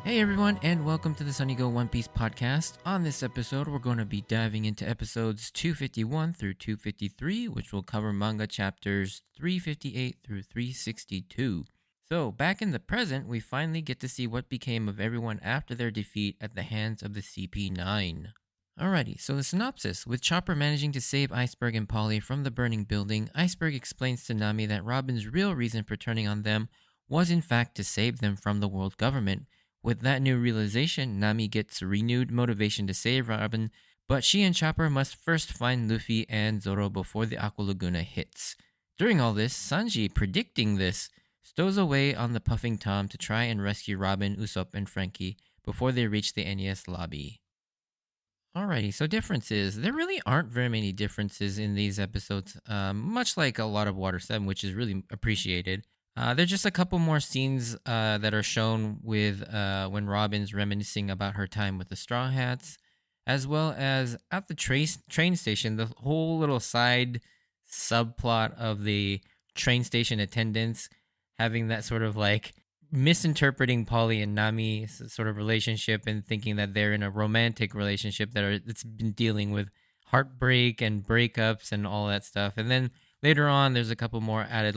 Hey everyone, and welcome to the Sunny Go One Piece podcast. On this episode, we're going to be diving into episodes 251 through 253, which will cover manga chapters 358 through 362. So, back in the present, we finally get to see what became of everyone after their defeat at the hands of the CP9. Alrighty, so the synopsis. With Chopper managing to save Iceberg and Polly from the burning building, Iceberg explains to Nami that Robin's real reason for turning on them was in fact to save them from the world government. With that new realization, Nami gets renewed motivation to save Robin, but she and Chopper must first find Luffy and Zoro before the Aqua Laguna hits. During all this, Sanji, predicting this, stows away on the Puffing Tom to try and rescue Robin, Usopp, and Frankie before they reach the NES lobby. Alrighty, so differences. There really aren't very many differences in these episodes, much like a lot of Water 7, which is really appreciated. There's just a couple more scenes that are shown with when Robin's reminiscing about her time with the Straw Hats, as well as at the train station, the whole little side subplot of the train station attendants having that sort of like misinterpreting Polly and Nami's sort of relationship and thinking that they're in a romantic relationship that's been dealing with heartbreak and breakups and all that stuff. And then later on, there's a couple more added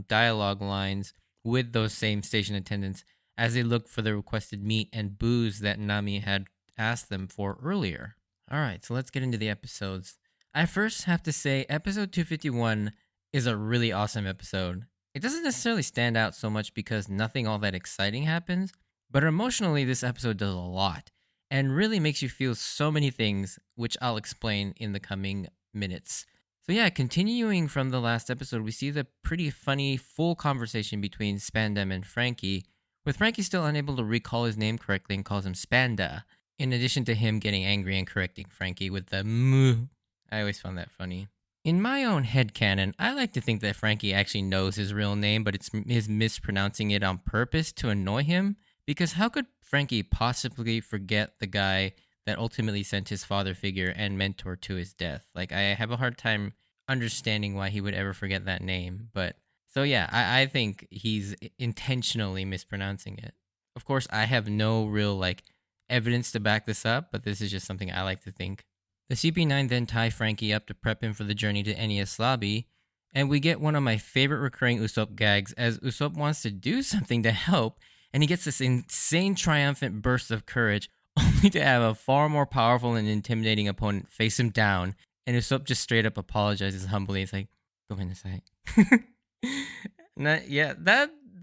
dialogue lines with those same station attendants as they look for the requested meat and booze that Nami had asked them for earlier. All right, so let's get into the episodes. I first have to say, episode 251 is a really awesome episode. It doesn't necessarily stand out so much because nothing all that exciting happens, but emotionally, this episode does a lot and really makes you feel so many things, which I'll explain in the coming minutes. So yeah, continuing from the last episode, we see the pretty funny full conversation between Spandam and Frankie, with Frankie still unable to recall his name correctly and calls him Spanda, in addition to him getting angry and correcting Frankie with the moo. I always found that funny. In my own headcanon, I like to think that Frankie actually knows his real name, but is mispronouncing it on purpose to annoy him, because how could Frankie possibly forget the guy that ultimately sent his father figure and mentor to his death? Like, I have a hard time understanding why he would ever forget that name. But so yeah, I think he's intentionally mispronouncing it. Of course, I have no real like evidence to back this up, but this is just something I like to think. The CP9 then tie Frankie up to prep him for the journey to NES lobby, and we get one of my favorite recurring Usopp gags as Usopp wants to do something to help, and he gets this insane triumphant burst of courage only to have a far more powerful and intimidating opponent face him down, and Usopp just straight up apologizes humbly. It's like, go inside.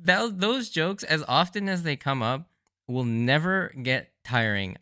Those jokes, as often as they come up, will never get tiring.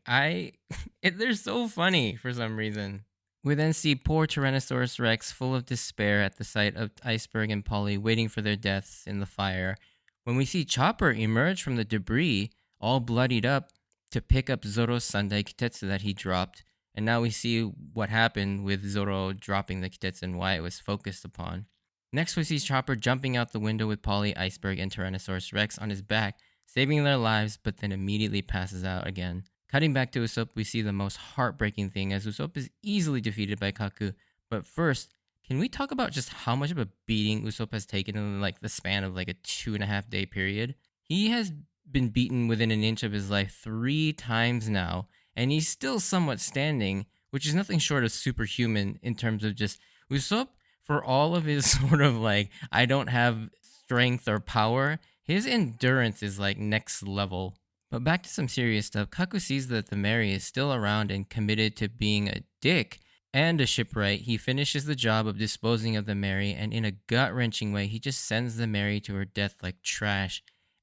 They're so funny for some reason. We then see poor Tyrannosaurus Rex full of despair at the sight of Iceberg and Polly waiting for their deaths in the fire, when we see Chopper emerge from the debris, all bloodied up, to pick up Zoro's Sandai Kitetsu that he dropped, and now we see what happened with Zoro dropping the Kitetsu and why it was focused upon. Next we see Chopper jumping out the window with Polly, Iceberg, and Tyrannosaurus Rex on his back, saving their lives, but then immediately passes out again. Cutting back to Usopp, we see the most heartbreaking thing as Usopp is easily defeated by Kaku. But first, can we talk about just how much of a beating Usopp has taken in like the span of like a 2.5 day period? He has been beaten within an inch of his life 3 times now, and he's still somewhat standing, which is nothing short of superhuman in terms of just Usopp, for all of his sort of like, I don't have strength or power, his endurance is like next level. But back to some serious stuff, Kaku sees that the Mary is still around and committed to being a dick and a shipwright. He finishes the job of disposing of the Mary, and in a gut-wrenching way, he just sends the Mary to her death like trash.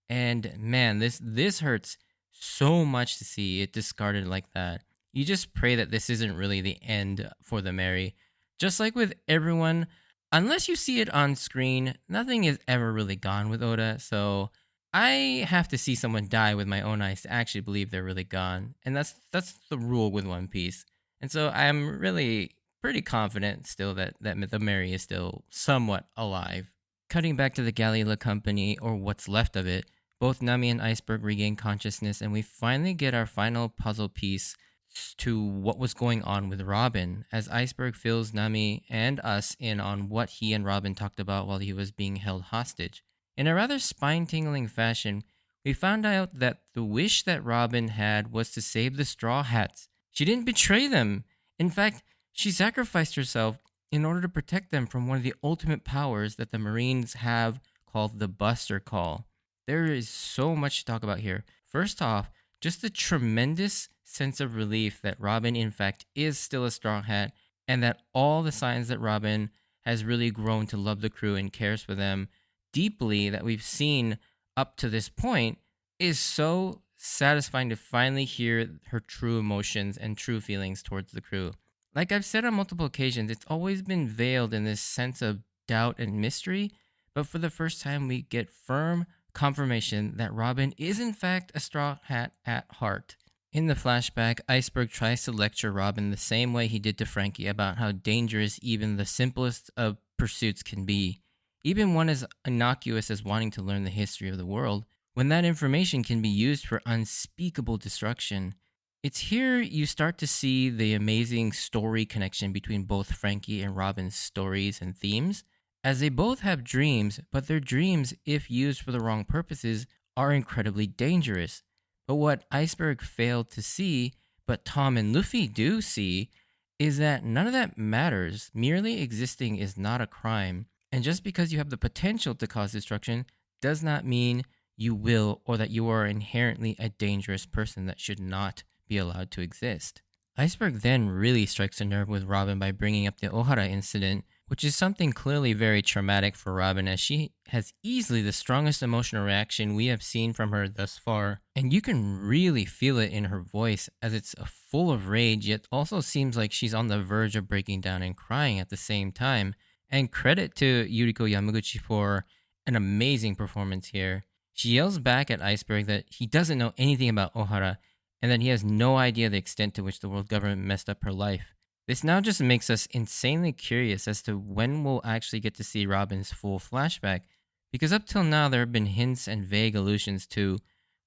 And man, this hurts so much to see it discarded like that. You just pray that this isn't really the end for the Mary. Just like with everyone, unless you see it on screen, nothing is ever really gone with Oda, so I have to see someone die with my own eyes to actually believe they're really gone. And that's the rule with One Piece. And so I'm really pretty confident still that the Mary is still somewhat alive. Cutting back to the Galila Company, or what's left of it, both Nami and Iceberg regain consciousness, and we finally get our final puzzle piece to what was going on with Robin, as Iceberg fills Nami and us in on what he and Robin talked about while he was being held hostage. In a rather spine-tingling fashion, we found out that the wish that Robin had was to save the Straw Hats. She didn't betray them. In fact, she sacrificed herself in order to protect them from one of the ultimate powers that the Marines have called the Buster Call. There is so much to talk about here. First off, just the tremendous sense of relief that Robin, in fact, is still a Straw Hat, and that all the signs that Robin has really grown to love the crew and cares for them deeply that we've seen up to this point is so satisfying to finally hear her true emotions and true feelings towards the crew. Like I've said on multiple occasions, it's always been veiled in this sense of doubt and mystery, but for the first time, we get firm confirmation that Robin is in fact a Straw Hat at heart. In the flashback, Iceberg tries to lecture Robin the same way he did to Frankie about how dangerous even the simplest of pursuits can be, even one as innocuous as wanting to learn the history of the world, when that information can be used for unspeakable destruction. It's here you start to see the amazing story connection between both Frankie and Robin's stories and themes, as they both have dreams, but their dreams, if used for the wrong purposes, are incredibly dangerous. But what Iceberg failed to see, but Tom and Luffy do see, is that none of that matters. Merely existing is not a crime. And just because you have the potential to cause destruction does not mean you will or that you are inherently a dangerous person that should not be allowed to exist. Iceberg then really strikes a nerve with Robin by bringing up the Ohara incident, which is something clearly very traumatic for Robin, as she has easily the strongest emotional reaction we have seen from her thus far. And you can really feel it in her voice, as it's full of rage, yet also seems like she's on the verge of breaking down and crying at the same time. And credit to Yuriko Yamaguchi for an amazing performance here. She yells back at Iceberg that he doesn't know anything about Ohara, and that he has no idea the extent to which the world government messed up her life. This now just makes us insanely curious as to when we'll actually get to see Robin's full flashback, because up till now there have been hints and vague allusions to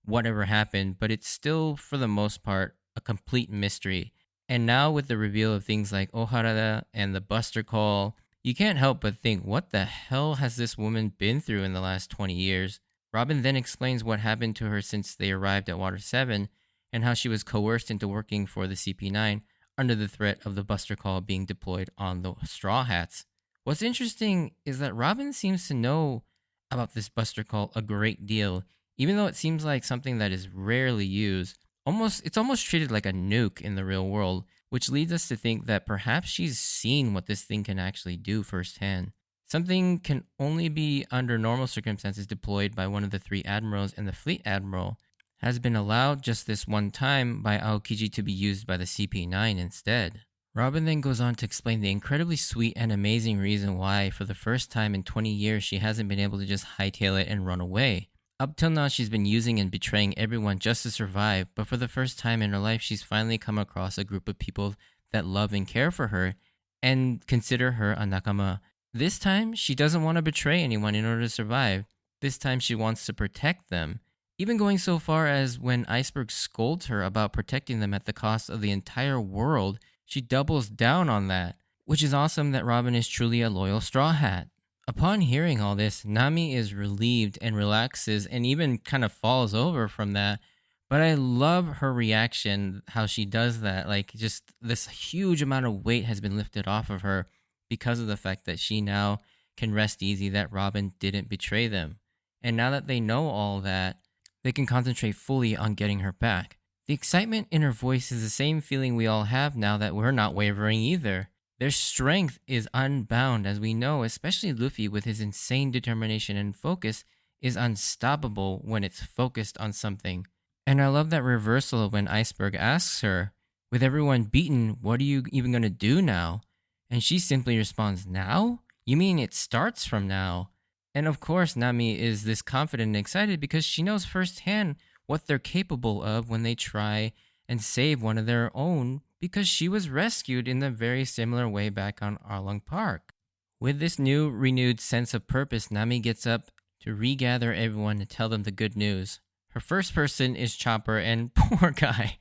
whatever happened, but it's still, for the most part, a complete mystery. And now with the reveal of things like Ohara and the Buster Call, you can't help but think, what the hell has this woman been through in the last 20 years? Robin then explains what happened to her since they arrived at Water 7, and how she was coerced into working for the CP9 under the threat of the Buster Call being deployed on the Straw Hats. What's interesting is that Robin seems to know about this Buster Call a great deal, even though it seems like something that is rarely used. It's almost treated like a nuke in the real world, which leads us to think that perhaps she's seen what this thing can actually do firsthand. Something can only be under normal circumstances deployed by one of the three admirals, and the fleet admiral has been allowed just this one time by Aokiji to be used by the CP9 instead. Robin then goes on to explain the incredibly sweet and amazing reason why, for the first time in 20 years, she hasn't been able to just hightail it and run away. Up till now, she's been using and betraying everyone just to survive, but for the first time in her life, she's finally come across a group of people that love and care for her and consider her a nakama. This time, she doesn't want to betray anyone in order to survive. This time, she wants to protect them. Even going so far as when Iceberg scolds her about protecting them at the cost of the entire world, she doubles down on that, which is awesome that Robin is truly a loyal Straw Hat. Upon hearing all this, Nami is relieved and relaxes and even kind of falls over from that. But I love her reaction, how she does that. Like, just this huge amount of weight has been lifted off of her because of the fact that she now can rest easy that Robin didn't betray them. And now that they know all that, they can concentrate fully on getting her back. The excitement in her voice is the same feeling we all have now that we're not wavering either. Their strength is unbound, as we know, especially Luffy with his insane determination and focus is unstoppable when it's focused on something. And I love that reversal of when Iceberg asks her, with everyone beaten, what are you even going to do now? And she simply responds, now? You mean it starts from now? And of course, Nami is this confident and excited because she knows firsthand what they're capable of when they try and save one of their own, because she was rescued in a very similar way back on Arlong Park. With this new renewed sense of purpose, Nami gets up to regather everyone and tell them the good news. Her first person is Chopper, and poor guy,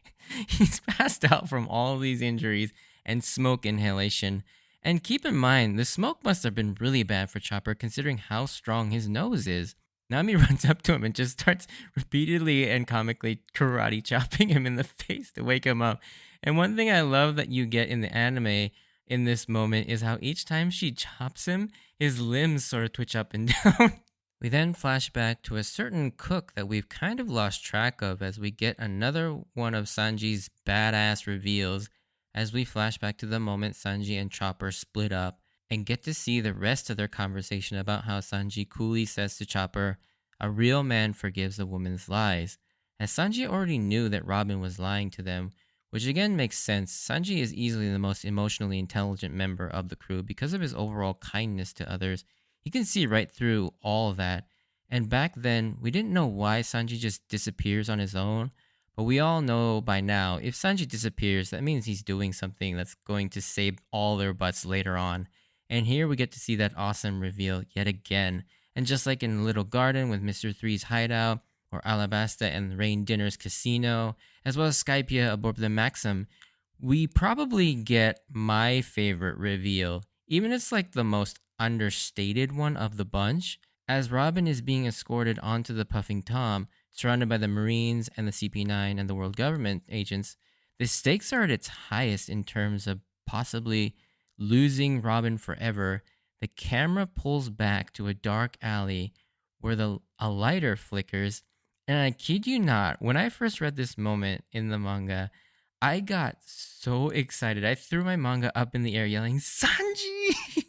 he's passed out from all these injuries and smoke inhalation. And keep in mind, the smoke must have been really bad for Chopper considering how strong his nose is. Nami runs up to him and just starts repeatedly and comically karate chopping him in the face to wake him up. And one thing I love that you get in the anime in this moment is how each time she chops him, his limbs sort of twitch up and down. We then flash back to a certain cook that we've kind of lost track of as we get another one of Sanji's badass reveals as we flash back to the moment Sanji and Chopper split up and get to see the rest of their conversation about how Sanji coolly says to Chopper, "A real man forgives a woman's lies." As Sanji already knew that Robin was lying to them, which again makes sense. Sanji is easily the most emotionally intelligent member of the crew because of his overall kindness to others. He can see right through all of that. And back then, we didn't know why Sanji just disappears on his own. But we all know by now, if Sanji disappears, that means he's doing something that's going to save all their butts later on. And here we get to see that awesome reveal yet again. And just like in Little Garden with Mr. Three's hideout, or Alabasta and Rain Dinner's casino, as well as Skypia aboard the Maxim, we probably get my favorite reveal, even if it's like the most understated one of the bunch, as Robin is being escorted onto the Puffing Tom, surrounded by the Marines and the CP9 and the world government agents. The stakes are at its highest in terms of possibly losing Robin forever. The camera pulls back to a dark alley where a lighter flickers. And I kid you not, when I first read this moment in the manga, I got so excited. I threw my manga up in the air yelling, "Sanji!"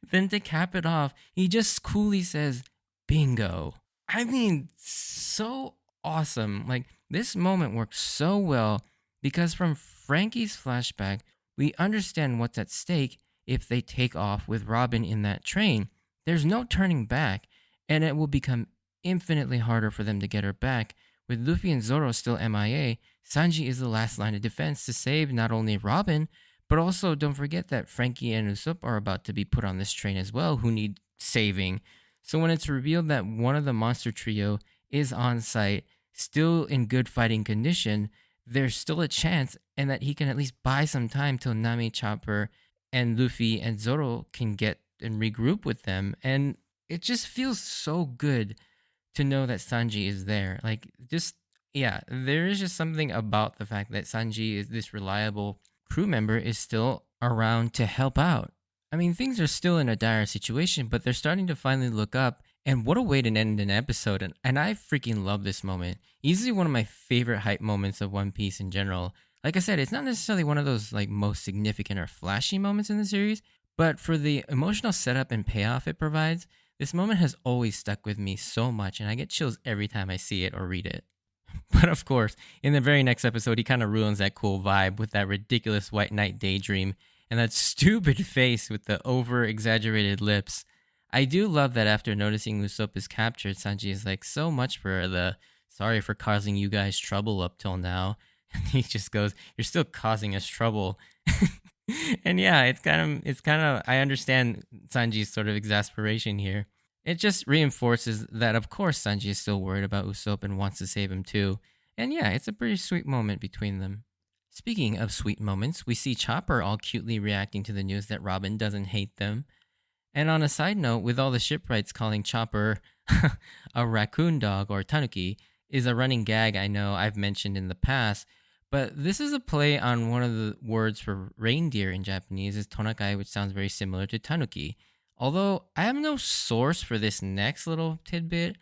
Then to cap it off, he just coolly says, "Bingo." I mean, so awesome. Like, this moment works so well because from Frankie's flashback, we understand what's at stake if they take off with Robin in that train. There's no turning back, and it will become infinitely harder for them to get her back. With Luffy and Zoro still MIA, Sanji is the last line of defense to save not only Robin, but also don't forget that Frankie and Usopp are about to be put on this train as well, who need saving. So when it's revealed that one of the monster trio is on site, still in good fighting condition, there's still a chance, and that he can at least buy some time till Nami, Chopper, and Luffy and Zoro can get and regroup with them. And it just feels so good to know that Sanji is there. Like, just, yeah, there is just something about the fact that Sanji is this reliable crew member is still around to help out. I mean, things are still in a dire situation, but they're starting to finally look up. And what a way to end an episode. And I freaking love this moment. Easily one of my favorite hype moments of One Piece in general. Like I said, it's not necessarily one of those like most significant or flashy moments in the series, but for the emotional setup and payoff it provides, this moment has always stuck with me so much, and I get chills every time I see it or read it. But of course, in the very next episode, he kind of ruins that cool vibe with that ridiculous White Knight daydream and that stupid face with the over-exaggerated lips. I do love that after noticing Usopp is captured, Sanji is like, "So much for the sorry for causing you guys trouble up till now." And he just goes, "You're still causing us trouble." And yeah, it's kind of I understand Sanji's sort of exasperation here. It just reinforces that of course Sanji is still worried about Usopp and wants to save him too. And yeah, it's a pretty sweet moment between them. Speaking of sweet moments, we see Chopper all cutely reacting to the news that Robin doesn't hate them. And on a side note, with all the shipwrights calling Chopper a raccoon dog or tanuki is a running gag I know I've mentioned in the past, but this is a play on one of the words for reindeer in Japanese is tonakai, which sounds very similar to tanuki. Although I have no source for this next little tidbit,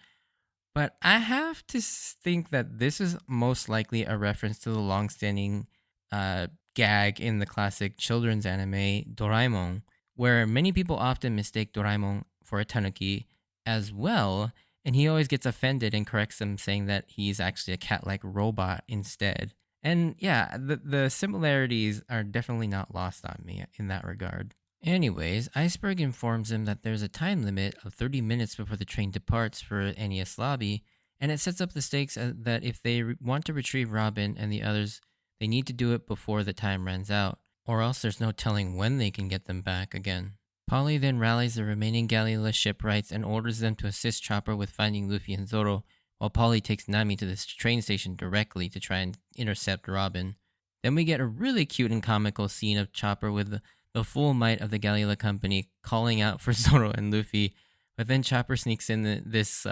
but I have to think that this is most likely a reference to the long-standing gag in the classic children's anime Doraemon, where many people often mistake Doraemon for a tanuki as well, and he always gets offended and corrects them, saying that he's actually a cat-like robot instead. And yeah, the similarities are definitely not lost on me in that regard. Anyways, Iceberg informs him that there's a time limit of 30 minutes before the train departs for NES Lobby, and it sets up the stakes that if they want to retrieve Robin and the others, they need to do it before the time runs out, or else there's no telling when they can get them back again. Polly then rallies the remaining Galila shipwrights and orders them to assist Chopper with finding Luffy and Zoro, while Polly takes Nami to this train station directly to try and intercept Robin. Then we get a really cute and comical scene of Chopper with the full might of the Galila Company calling out for Zoro and Luffy, But then Chopper sneaks in this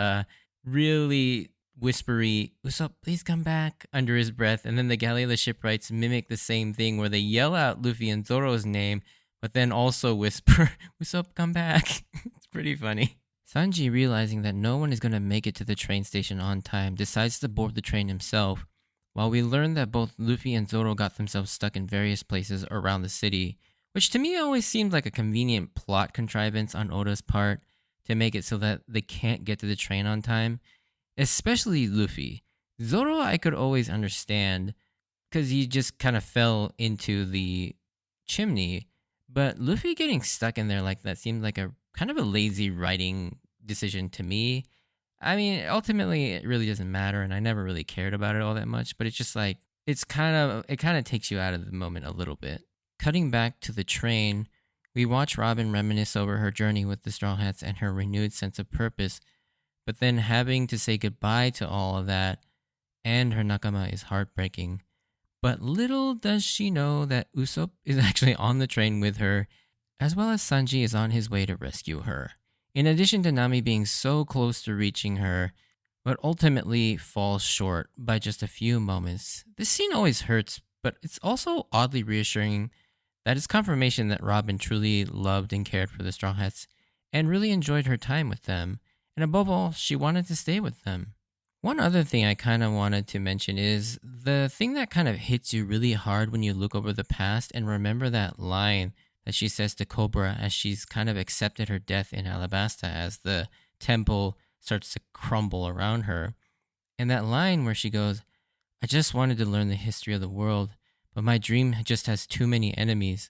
really whispery, Usopp, please come back, under his breath. And then the galley of the shipwrights mimic the same thing where they yell out Luffy and Zoro's name, but then also whisper, Usopp, come back. It's pretty funny. Sanji, realizing that no one is going to make it to the train station on time, decides to board the train himself, while we learn that both Luffy and Zoro got themselves stuck in various places around the city, which to me always seemed like a convenient plot contrivance on Oda's part to make it so that they can't get to the train on time, especially Luffy. Zoro, I could always understand because he just kind of fell into the chimney, but Luffy getting stuck in there like that seemed like a kind of a lazy writing decision to me. I mean, ultimately, it really doesn't matter, and I never really cared about it all that much. But it's just like it kind of takes you out of the moment a little bit. Cutting back to the train, we watch Robin reminisce over her journey with the Straw Hats and her renewed sense of purpose. But then having to say goodbye to all of that and her nakama is heartbreaking. But little does she know that Usopp is actually on the train with her, as well as Sanji is on his way to rescue her. In addition to Nami being so close to reaching her, but ultimately falls short by just a few moments. This scene always hurts, but it's also oddly reassuring that it's confirmation that Robin truly loved and cared for the Straw Hats and really enjoyed her time with them, and above all, she wanted to stay with them. One other thing I kind of wanted to mention is the thing that kind of hits you really hard when you look over the past and remember that line that she says to Cobra as she's kind of accepted her death in Alabasta as the temple starts to crumble around her. And that line where she goes, I just wanted to learn the history of the world, but my dream just has too many enemies.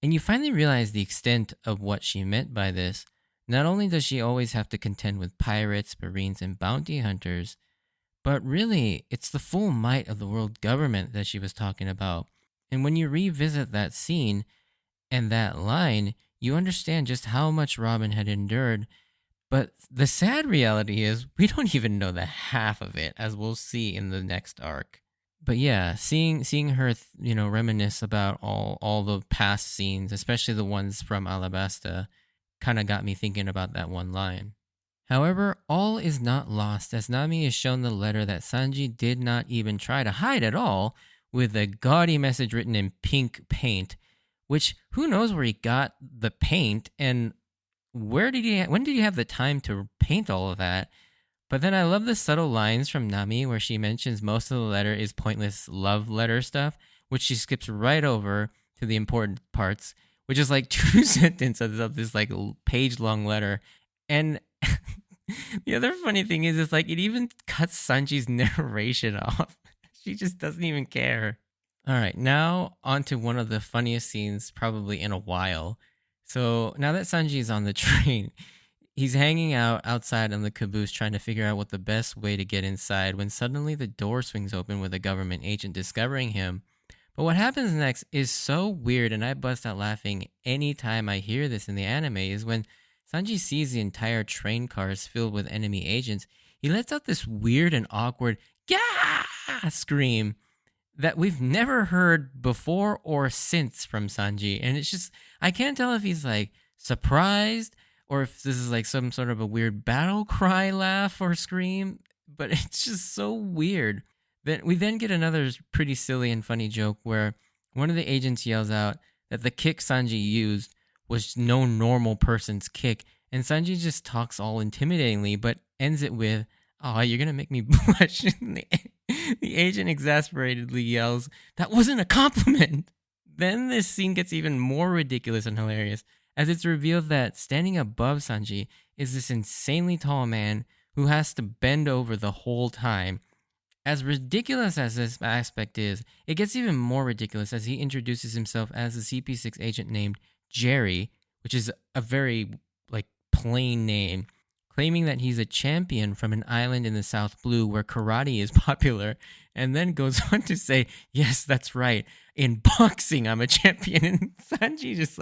And you finally realize the extent of what she meant by this. Not only does she always have to contend with pirates, marines, and bounty hunters, but really, it's the full might of the world government that she was talking about. And when you revisit that scene, and that line, you understand just how much Robin had endured. But the sad reality is, we don't even know the half of it, as we'll see in the next arc. But yeah, seeing her, reminisce about all the past scenes, especially the ones from Alabasta, kind of got me thinking about that one line. However, all is not lost as Nami is shown the letter that Sanji did not even try to hide at all, with a gaudy message written in pink paint, which who knows where he got the paint and when did he have the time to paint all of that? But then I love the subtle lines from Nami where she mentions most of the letter is pointless love letter stuff, which she skips right over to the important parts, which is like 2 sentences of this like page long letter. And the other funny thing is it's like it even cuts Sanji's narration off. She just doesn't even care. All right, now on to one of the funniest scenes probably in a while. So now that Sanji is on the train, he's hanging out outside on the caboose trying to figure out what the best way to get inside when suddenly the door swings open with a government agent discovering him. But what happens next is so weird, and I bust out laughing anytime I hear this in the anime, is when Sanji sees the entire train cars filled with enemy agents, he lets out this weird and awkward "Gah!" scream that we've never heard before or since from Sanji. And it's just, I can't tell if he's like surprised or if this is like some sort of a weird battle cry laugh or scream, but it's just so weird. Then we then get another pretty silly and funny joke where one of the agents yells out that the kick Sanji used was no normal person's kick, and Sanji just talks all intimidatingly but ends it with, "Oh, you're gonna make me blush." The agent exasperatedly yells, "That wasn't a compliment!" Then this scene gets even more ridiculous and hilarious, as it's revealed that standing above Sanji is this insanely tall man who has to bend over the whole time. As ridiculous as this aspect is, it gets even more ridiculous as he introduces himself as a CP6 agent named Jerry, which is a very plain name, claiming that he's a champion from an island in the South Blue where karate is popular, and then goes on to say, "Yes, that's right. In boxing, I'm a champion." And Sanji just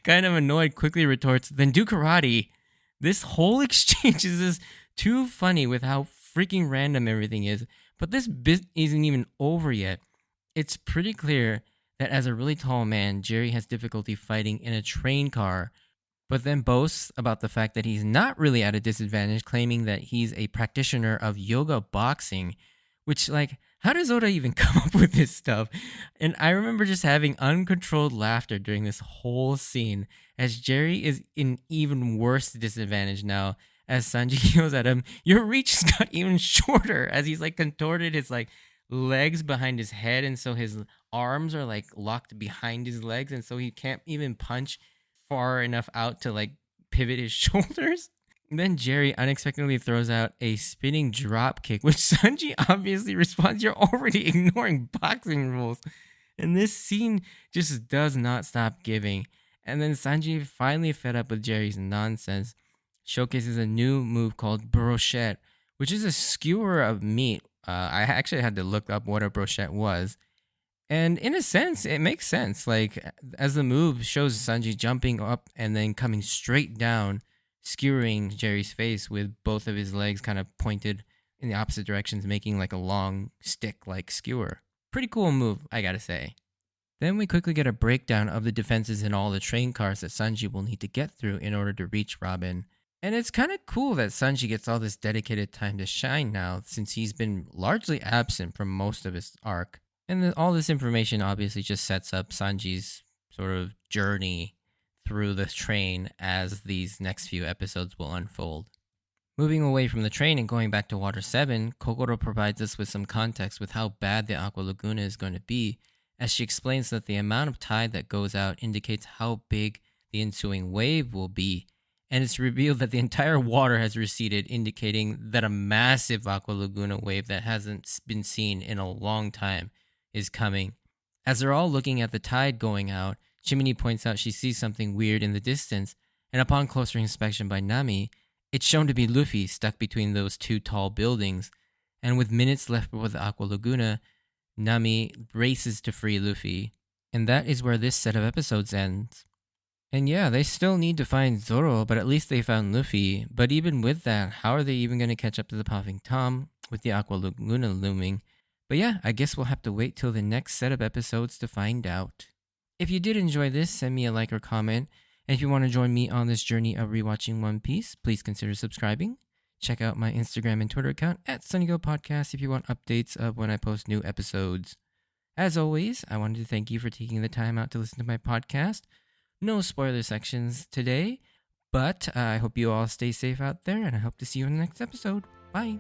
kind of annoyed quickly retorts, "Then do karate." This whole exchange is just too funny with how freaking random everything is. But this bit isn't even over yet. It's pretty clear that as a really tall man, Jerry has difficulty fighting in a train car. but then boasts about the fact that he's not really at a disadvantage, claiming that he's a practitioner of yoga boxing, which, like, how does Oda even come up with this stuff? And I remember just having uncontrolled laughter during this whole scene as Jerry is in even worse disadvantage now as Sanji yells at him, your reach has got even shorter, as he's like contorted his like legs behind his head, and so his arms are like locked behind his legs, and so he can't even punch far enough out to like pivot his shoulders. Then Jerry unexpectedly throws out a spinning drop kick, which Sanji obviously responds, you're already ignoring boxing rules. And this scene just does not stop giving. And then Sanji, finally fed up with Jerry's nonsense, showcases a new move called brochette, which is a skewer of meat. I actually had to look up what a brochette was. And in a sense, it makes sense. Like, as the move shows Sanji jumping up and then coming straight down, skewering Jerry's face with both of his legs kind of pointed in the opposite directions, making like a long stick like skewer. Pretty cool move, I gotta say. Then we quickly get a breakdown of the defenses in all the train cars that Sanji will need to get through in order to reach Robin. And it's kind of cool that Sanji gets all this dedicated time to shine now, since he's been largely absent from most of his arc. And all this information obviously just sets up Sanji's sort of journey through the train as these next few episodes will unfold. Moving away from the train and going back to Water 7, Kokoro provides us with some context with how bad the Aqua Laguna is going to be, as she explains that the amount of tide that goes out indicates how big the ensuing wave will be, and it's revealed that the entire water has receded, indicating that a massive Aqua Laguna wave that hasn't been seen in a long time is coming. As they're all looking at the tide going out, Chimney points out she sees something weird in the distance, and upon closer inspection by Nami, it's shown to be Luffy stuck between those two tall buildings, and with minutes left before the Aqua Laguna, Nami races to free Luffy. And that is where this set of episodes ends. And yeah, they still need to find Zoro, but at least they found Luffy. But even with that, how are they even going to catch up to the Puffing Tom with the Aqua Laguna looming? But yeah, I guess we'll have to wait till the next set of episodes to find out. If you did enjoy this, send me a like or comment. And if you want to join me on this journey of rewatching One Piece, please consider subscribing. Check out my Instagram and Twitter account at SunnyGo Podcast if you want updates of when I post new episodes. As always, I wanted to thank you for taking the time out to listen to my podcast. No spoiler sections today, but I hope you all stay safe out there, and I hope to see you in the next episode. Bye.